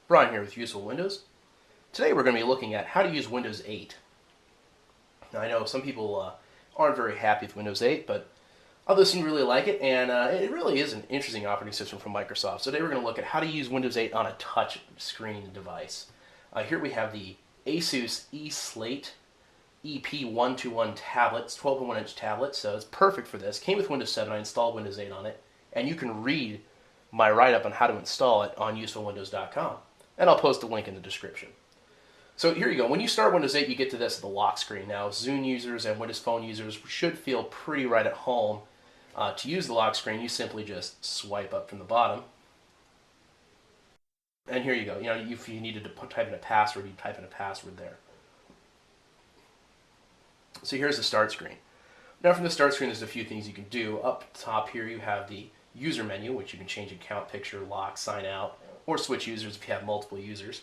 Brian here with Useful Windows. Today we're going to be looking at how to use Windows 8. Now I know some people aren't very happy with Windows 8, but others seem to really like it, and it really is an interesting operating system from Microsoft. So today we're going to look at how to use Windows 8 on a touch screen device. Here we have the Asus Eee Slate EP121 tablet. It's 12.1-inch tablet, so it's perfect for this. Came with Windows 7. I installed Windows 8 on it, and you can read my write-up on how to install it on usefulwindows.com. And I'll post a link in the description. So here you go. When you start Windows 8, you get to this, the lock screen. Now, Zune users and Windows Phone users should feel pretty right at home. To use the lock screen, you simply just swipe up from the bottom. And here you go. You know, if you needed to type in a password, you type in a password there. So here's the start screen. Now from the start screen, there's a few things you can do. Up top here, you have the user menu, which you can change account picture, lock, sign out, or switch users if you have multiple users.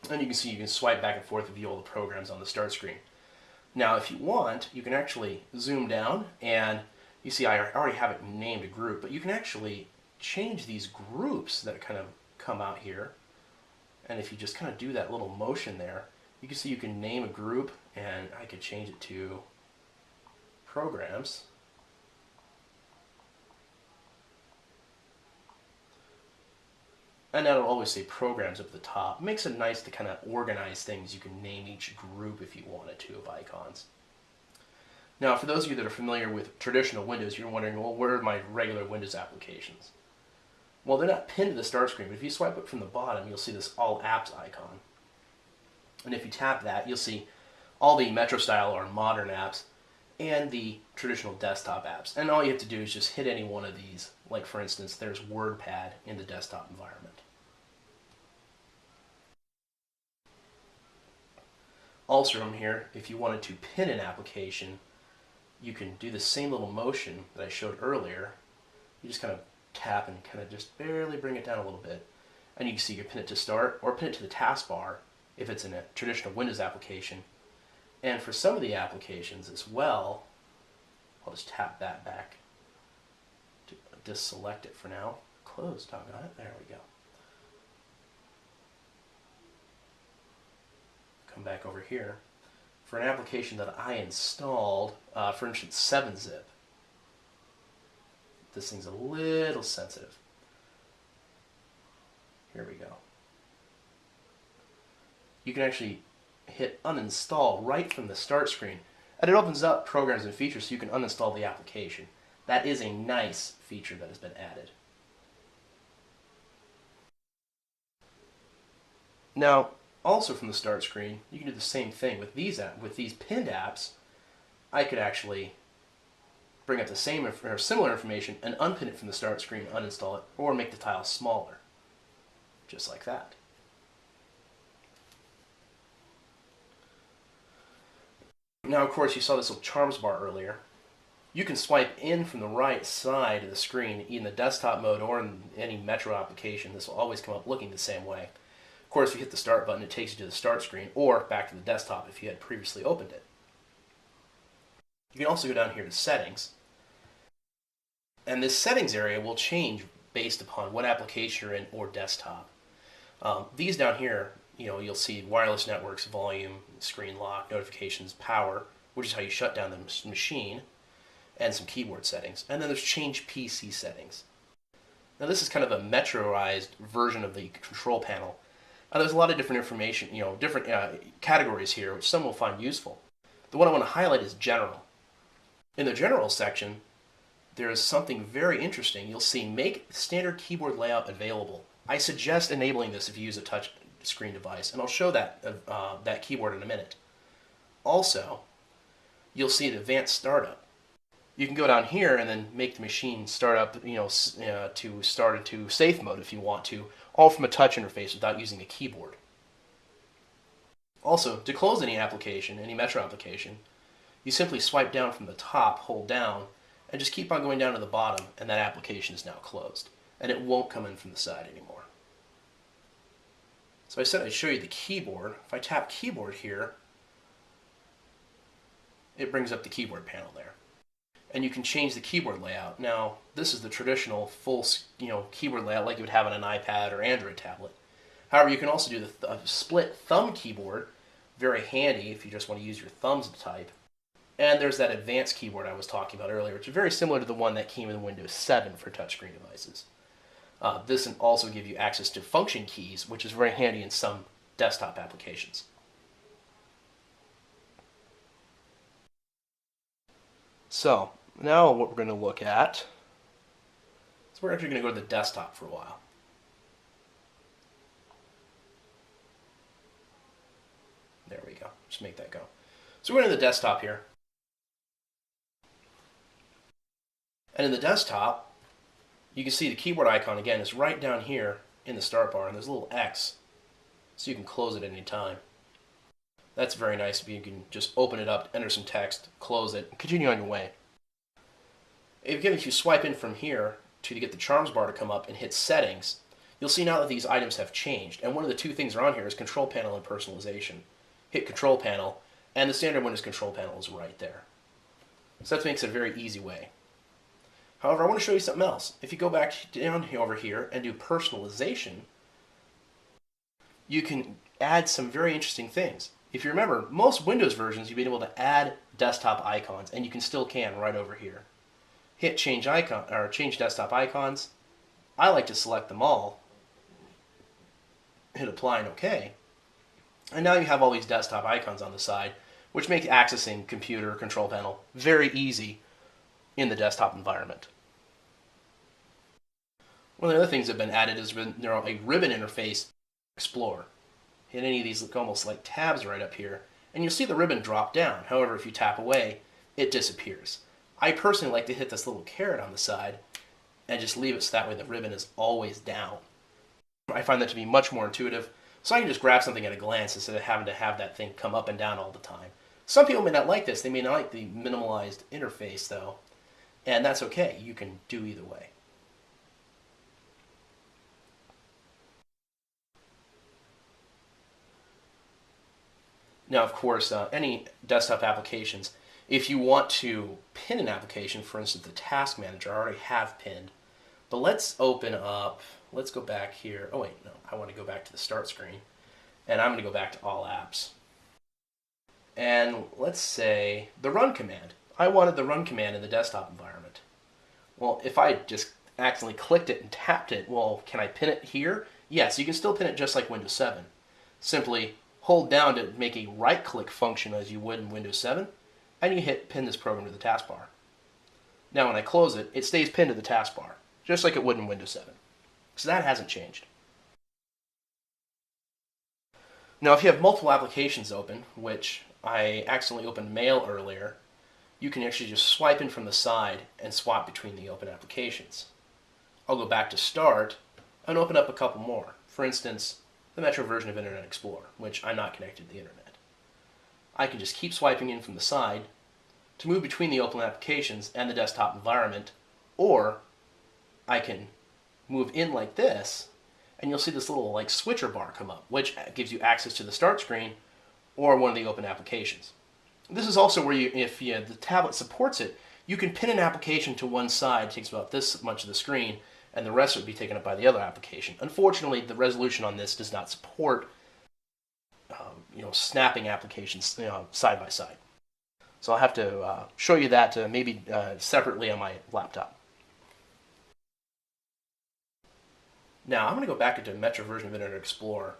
And you can see you can swipe back and forth to view all the programs on the start screen. Now if you want, you can actually zoom down, and you see I already have it named a group, but you can actually change these groups that kind of come out here. And if you just kind of do that little motion there, you can see you can name a group, and I could change it to programs. And that'll always say programs up at the top. It makes it nice to kind of organize things. You can name each group if you wanted to of icons. Now, for those of you that are familiar with traditional Windows, you're wondering, well, where are my regular Windows applications? Well, they're not pinned to the start screen, but if you swipe up from the bottom, you'll see this All Apps icon. And if you tap that, you'll see all the Metro style or modern apps and the traditional desktop apps. And all you have to do is just hit any one of these. Like, for instance, there's WordPad in the desktop environment. Also from here, if you wanted to pin an application, you can do the same little motion that I showed earlier. You just kind of tap and kind of just barely bring it down a little bit. And you can see you can pin it to start or pin it to the taskbar if it's in a traditional Windows application. And for some of the applications as well, I'll just tap that back to deselect it for now. Close, doggone it. There we go. Come back over here. For an application that I installed, for instance, 7-Zip. This thing's a little sensitive. Here we go. You can actually hit uninstall right from the start screen, and it opens up programs and features so you can uninstall the application. That is a nice feature that has been added. Now, also from the start screen, you can do the same thing with these pinned apps. I could actually bring up the same or similar information and unpin it from the start screen, uninstall it, or make the tile smaller, just like that. Now, of course, you saw this little charms bar earlier. You can swipe in from the right side of the screen in the desktop mode or in any Metro application. This will always come up looking the same way. Of course, if you hit the start button, it takes you to the start screen or back to the desktop if you had previously opened it. You can also go down here to settings. And this settings area will change based upon what application you're in or desktop. These down here, you'll see wireless networks, volume, screen lock, notifications, power, which is how you shut down the machine, and some keyboard settings. And then there's change PC settings. Now this is kind of a metroized version of the control panel. There's a lot of different information, different categories here, which some will find useful. The one I want to highlight is general. In the general section, there is something very interesting. You'll see make standard keyboard layout available. I suggest enabling this if you use a touch screen device, and I'll show that keyboard in a minute. Also, you'll see an advanced startup. You can go down here and then make the machine start up, to start into safe mode if you want to, all from a touch interface without using a keyboard. Also, to close any application, any Metro application, you simply swipe down from the top, hold down, and just keep on going down to the bottom, and that application is now closed. And it won't come in from the side anymore. So I said I'd show you the keyboard. If I tap keyboard here, it brings up the keyboard panel there. and you can change the keyboard layout. Now, this is the traditional full, keyboard layout like you would have on an iPad or Android tablet. However, you can also do the split thumb keyboard, very handy if you just want to use your thumbs to type. And there's that advanced keyboard I was talking about earlier, which is very similar to the one that came in Windows 7 for touchscreen devices. This can also give you access to function keys, which is very handy in some desktop applications. So, now what we're going to look at is we're actually going to go to the desktop for a while. There we go. Just make that go. So we're going to the desktop here. And in the desktop, you can see the keyboard icon again is right down here in the start bar, and there's a little X, so you can close it at any time. That's very nice if you can just open it up, enter some text, close it, and continue on your way. If you swipe in from here to get the charms bar to come up and hit settings, you'll see now that these items have changed. And one of the two things that are on here is control panel and personalization. Hit control panel, and the standard Windows control panel is right there. So that makes it a very easy way. However, I want to show you something else. If you go back down over here and do personalization, you can add some very interesting things. If you remember, most Windows versions, you'll be able to add desktop icons, and you still can right over here. Hit change icon or change desktop icons. I like to select them all. Hit apply and OK. And now you have all these desktop icons on the side, which makes accessing computer control panel very easy in the desktop environment. One of the other things that have been added is a ribbon interface Explorer. Hit any of these look almost like tabs right up here, and you'll see the ribbon drop down. However, if you tap away, it disappears. I personally like to hit this little caret on the side and just leave it so that way the ribbon is always down. I find that to be much more intuitive, so I can just grab something at a glance instead of having to have that thing come up and down all the time. Some people may not like this. They may not like the minimalized interface, though, and that's okay. You can do either way. Now, of course, any desktop applications, if you want to pin an application, for instance, the Task Manager, I already have pinned. But let's open up, let's go back here. Oh, wait, no, I want to go back to the start screen. And I'm going to go back to All Apps. And let's say the Run command. I wanted the Run command in the desktop environment. Well, if I just accidentally clicked it and tapped it, well, can I pin it here? Yes, you can still pin it just like Windows 7. Simply hold down to make a right-click function as you would in Windows 7, and you hit pin this program to the taskbar. Now when I close it, it stays pinned to the taskbar, just like it would in Windows 7. So that hasn't changed. Now if you have multiple applications open, which I accidentally opened Mail earlier, you can actually just swipe in from the side and swap between the open applications. I'll go back to Start and open up a couple more. For instance, the Metro version of Internet Explorer, which I'm not connected to the internet. I can just keep swiping in from the side to move between the open applications and the desktop environment, or I can move in like this, and you'll see this little switcher bar come up, which gives you access to the start screen or one of the open applications. This is also where if the tablet supports it, you can pin an application to one side. It takes about this much of the screen, and the rest would be taken up by the other application. Unfortunately, the resolution on this does not support snapping applications side by side. So I'll have to show you that maybe separately on my laptop. Now I'm going to go back into Metro version of Internet Explorer.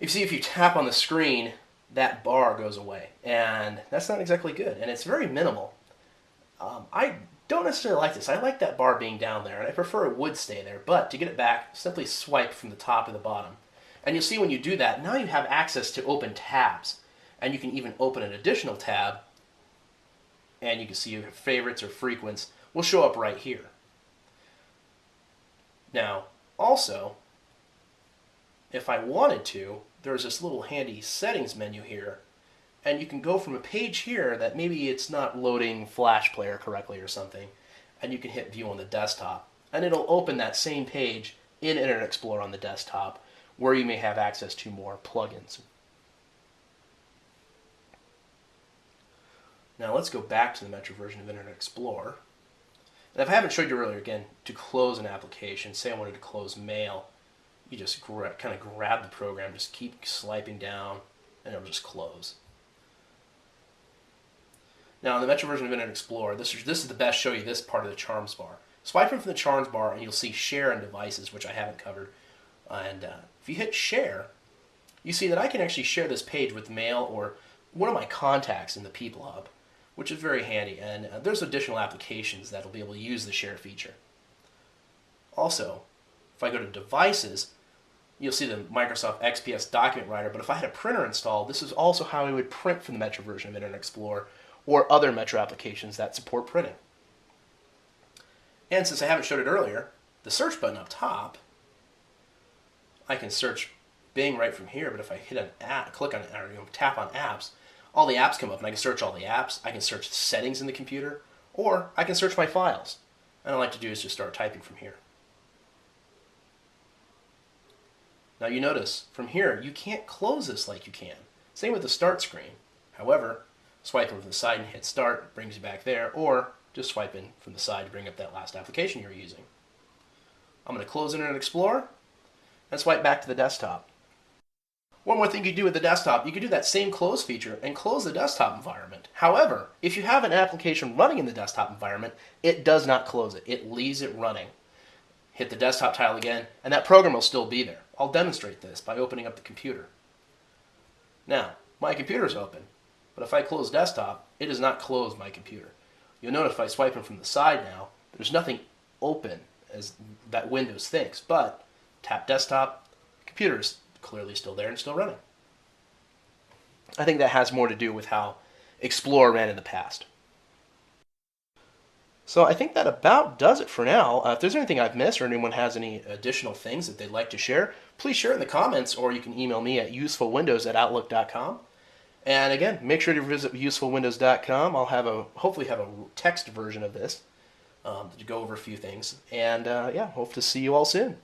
You see, if you tap on the screen, that bar goes away, and that's not exactly good, and it's very minimal. I don't necessarily like this. I like that bar being down there, and I prefer it would stay there, but to get it back, simply swipe from the top to the bottom. And you'll see when you do that, now you have access to open tabs, and you can even open an additional tab, and you can see your favorites or frequents will show up right here. Now, also, if I wanted to, there's this little handy settings menu here, and you can go from a page here that maybe it's not loading Flash Player correctly or something, and you can hit View on the desktop, and it'll open that same page in Internet Explorer on the desktop, where you may have access to more plugins. Now let's go back to the Metro version of Internet Explorer. And if I haven't showed you earlier, again, to close an application, say I wanted to close Mail, you just kind of grab the program, just keep swiping down, and it'll just close. Now in the Metro version of Internet Explorer, this is the best show you this part of the charms bar. Swipe in from the charms bar and you'll see Share and Devices, which I haven't covered. And if you hit Share, you see that I can actually share this page with Mail or one of my contacts in the People Hub, which is very handy. And there's additional applications that will be able to use the Share feature. Also, if I go to Devices, you'll see the Microsoft XPS document writer, but if I had a printer installed, this is also how I would print from the Metro version of Internet Explorer or other Metro applications that support printing. And since I haven't showed it earlier, the search button up top, I can search Bing right from here, but if I hit an app, click on it, or tap on apps, all the apps come up and I can search all the apps. I can search the settings in the computer, or I can search my files. And all I like to do is just start typing from here. Now you notice, from here, you can't close this like you can. Same with the start screen. However, swiping from the side and hit start brings you back there, or just swipe in from the side to bring up that last application you're using. I'm going to close Internet Explorer and swipe back to the desktop. One more thing you can do with the desktop, you can do that same close feature and close the desktop environment. However, if you have an application running in the desktop environment, it does not close it. It leaves it running. Hit the desktop tile again, and that program will still be there. I'll demonstrate this by opening up the computer. Now, my computer is open, but if I close desktop, it does not close my computer. You'll notice if I swipe in from the side now, there's nothing open as that Windows thinks, but tap desktop, the computer is clearly still there and still running. I think that has more to do with how Explorer ran in the past. So I think that about does it for now. If there's anything I've missed or anyone has any additional things that they'd like to share, please share it in the comments, or you can email me at usefulwindows@outlook.com. And again, make sure to visit usefulwindows.com. I'll hopefully have a text version of this to go over a few things. And yeah, hope to see you all soon.